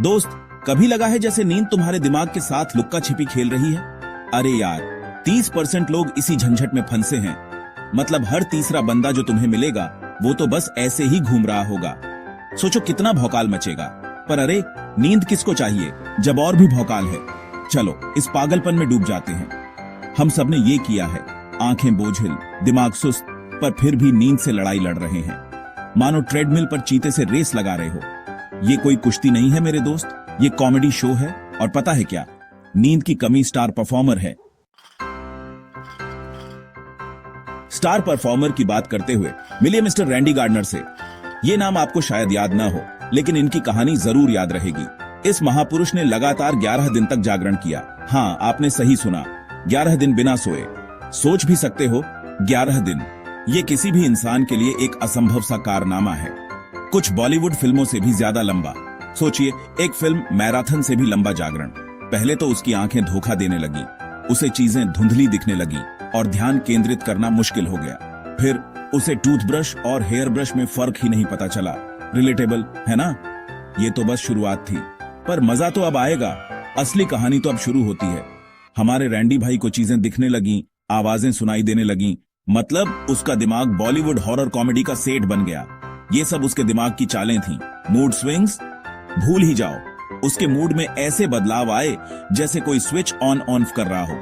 दोस्त, कभी लगा है जैसे नींद तुम्हारे दिमाग के साथ लुक्का छिपी खेल रही है? अरे यार, 30% लोग इसी झंझट में फंसे हैं। मतलब हर तीसरा बंदा जो तुम्हें मिलेगा वो तो बस ऐसे ही घूम रहा होगा। सोचो कितना भौकाल मचेगा। पर अरे, नींद किसको चाहिए जब और भी भौकाल है। चलो इस पागलपन में डूब जाते हैं। हम सबने ये किया है, आंखें बोझिल, दिमाग सुस्त, पर फिर भी नींद से लड़ाई लड़ रहे हैं। मानो ट्रेडमिल पर चीते से रेस लगा रहे हो। ये कोई कुश्ती नहीं है मेरे दोस्त, ये कॉमेडी शो है। और पता है क्या, नींद की कमी स्टार परफॉर्मर है। स्टार परफॉर्मर की बात करते हुए मिलिए मिस्टर रैंडी गार्डनर से। ये नाम आपको शायद याद ना हो, लेकिन इनकी कहानी जरूर याद रहेगी। इस महापुरुष ने लगातार 11 दिन तक जागरण किया। हाँ, आपने सही सुना, 11 दिन बिना सोए। सोच भी सकते हो, 11 दिन, ये किसी भी इंसान के लिए एक असंभव सा कारनामा है। कुछ बॉलीवुड फिल्मों से भी ज्यादा लंबा। सोचिए, एक फिल्म मैराथन से भी लंबा जागरण। पहले तो उसकी आंखें धोखा देने लगी, उसे चीजें धुंधली दिखने लगी और ध्यान केंद्रित करना मुश्किल हो गया। फिर उसे टूथब्रश और हेयर ब्रश में फर्क ही नहीं पता चला। रिलेटेबल है ना? ये तो बस शुरुआत थी, पर मजा तो अब आएगा। असली कहानी तो अब शुरू होती है। हमारे रैंडी भाई को चीजें दिखने लगी, आवाजें सुनाई देने लगी। मतलब उसका दिमाग बॉलीवुड हॉरर कॉमेडी का सेट बन गया। ये सब उसके दिमाग की चालें थीं। मूड स्विंग्स भूल ही जाओ। उसके मूड में ऐसे बदलाव आए जैसे कोई स्विच ऑन ऑफ कर रहा हो।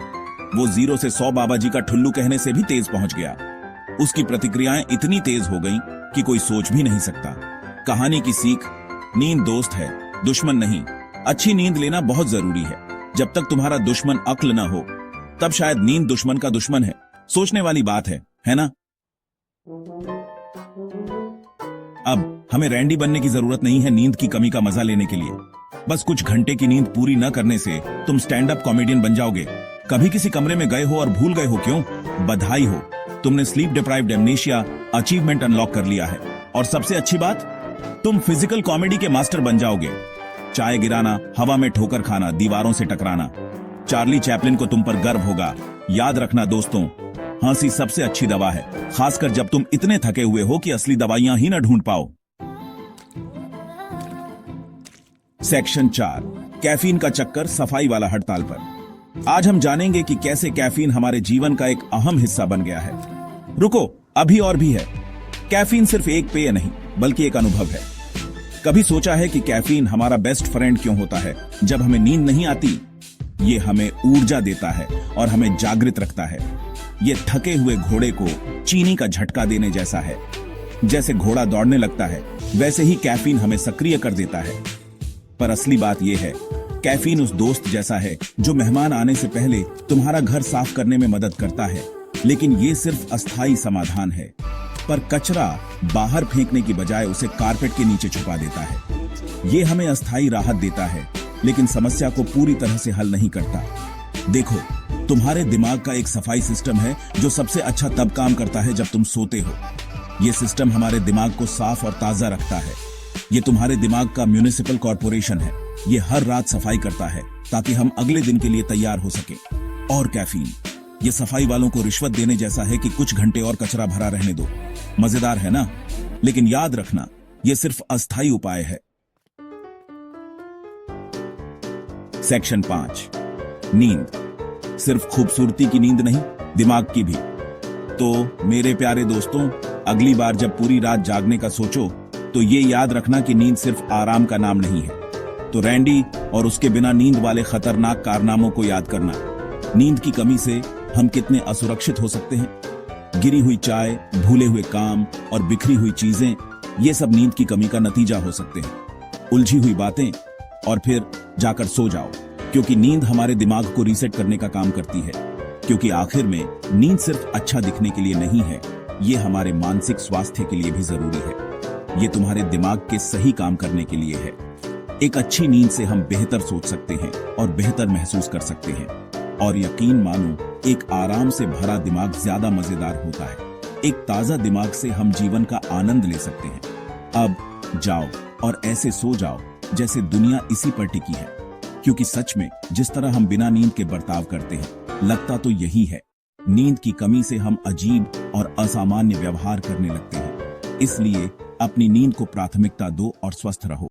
वो 0 से 100 बाबा जी का ठुल्लू कहने से भी तेज पहुंच गया। उसकी प्रतिक्रियाएं इतनी तेज हो गईं कि कोई सोच भी नहीं सकता। कहानी की सीख, नींद दोस्त है, दुश्मन नहीं। अच्छी नींद लेना बहुत जरूरी है। जब तक तुम्हारा दुश्मन अक्ल ना हो, तब शायद नींद दुश्मन का दुश्मन है। सोचने वाली बात है ना? अब हमें रैंडी बनने की जरूरत नहीं है नींद की कमी का मजा लेने के लिए। बस कुछ घंटे की नींद पूरी न करने से तुम स्टैंड अप कॉमेडियन बन जाओगे। कभी किसी कमरे में गए हो और भूल गए हो क्यों? बधाई हो, तुमने sleep deprived amnesia achievement unlock कर लिया है। और सबसे अच्छी बात, तुम फिजिकल कॉमेडी के मास्टर बन जाओगे। चाय गिराना, हवा में ठोकर खाना, दीवारों से टकराना। चार्ली चैपलिन को तुम पर गर्व होगा। याद रखना दोस्तों, हंसी सबसे अच्छी दवा है, खासकर जब तुम इतने थके हुए हो कि असली दवाइयां ही न ढूंढ पाओ। सेक्शन 4, कैफीन का चक्कर सफाई वाला हड़ताल पर। आज हम जानेंगे कि कैसे कैफीन हमारे जीवन का एक अहम हिस्सा बन गया है। रुको, अभी और भी है। कैफीन सिर्फ एक पेय नहीं, बल्कि एक अनुभव है। कभी सोचा है कि कैफीन हमारा बेस्ट फ्रेंड क्यों होता है? जब हमें नींद नहीं आती, ये हमें ऊर्जा देता है और हमें जागृत रखता है। ये थके हुए घोड़े को चीनी का झटका देने जैसा है। जैसे घोड़ा दौड़ने लगता है, वैसे ही कैफीन हमें सक्रिय कर देता है। पर असली बात यह है, कैफीन उस दोस्त जैसा है जो मेहमान आने से पहले तुम्हारा घर साफ करने में मदद करता है। लेकिन ये सिर्फ अस्थायी समाधान है। पर कचरा बाहर फेंकने की बजाय उसे कारपेट के नीचे छुपा देता है। ये हमें अस्थायी राहत देता है, लेकिन समस्या को पूरी तरह से हल नहीं करता। देखो, तुम्हारे दिमाग का एक सफाई सिस्टम है जो सबसे अच्छा तब काम करता है जब तुम सोते हो। यह सिस्टम हमारे दिमाग को साफ और ताजा रखता है। ये तुम्हारे दिमाग का म्युनिसिपल कॉर्पोरेशन है। ये हर रात सफाई करता है ताकि हम अगले दिन के लिए तैयार हो सके। और कैफीन, ये सफाई वालों को रिश्वत देने जैसा है कि कुछ घंटे और कचरा भरा रहने दो। मजेदार है ना? लेकिन याद रखना, ये सिर्फ अस्थायी उपाय है। सेक्शन 5, नींद। सिर्फ खूबसूरती की नींद नहीं, दिमाग की भी। तो मेरे प्यारे दोस्तों, अगली बार जब पूरी रात जागने का सोचो, तो ये याद रखना कि नींद सिर्फ आराम का नाम नहीं है। तो रैंडी और उसके बिना नींद वाले खतरनाक कारनामों को याद करना। नींद की कमी से हम कितने असुरक्षित हो सकते हैं। गिरी हुई चाय, भूले हुए काम और बिखरी हुई चीजें, ये सब नींद की कमी का नतीजा हो सकते हैं। उलझी हुई बातें, और फिर जाकर सो जाओ, क्योंकि नींद हमारे दिमाग को रीसेट करने का काम करती है। क्योंकि आखिर में नींद सिर्फ अच्छा दिखने के लिए नहीं है, ये हमारे मानसिक स्वास्थ्य के लिए भी जरूरी है। ये तुम्हारे दिमाग के सही काम करने के लिए है। एक अच्छी नींद से हम बेहतर सोच सकते हैं और बेहतर महसूस कर सकते हैं। और यकीन मानो, एक आराम से भरा दिमाग ज्यादा मजेदार होता है। एक ताजा दिमाग से हम जीवन का आनंद ले सकते हैं। अब जाओ और ऐसे सो जाओ जैसे दुनिया इसी पर टिकी है। क्योंकि सच में जिस तरह हम बिना नींद के बर्ताव करते हैं, लगता तो यही है। नींद की कमी से हम अजीब और असामान्य व्यवहार करने लगते हैं। इसलिए अपनी नींद को प्राथमिकता दो और स्वस्थ रहो।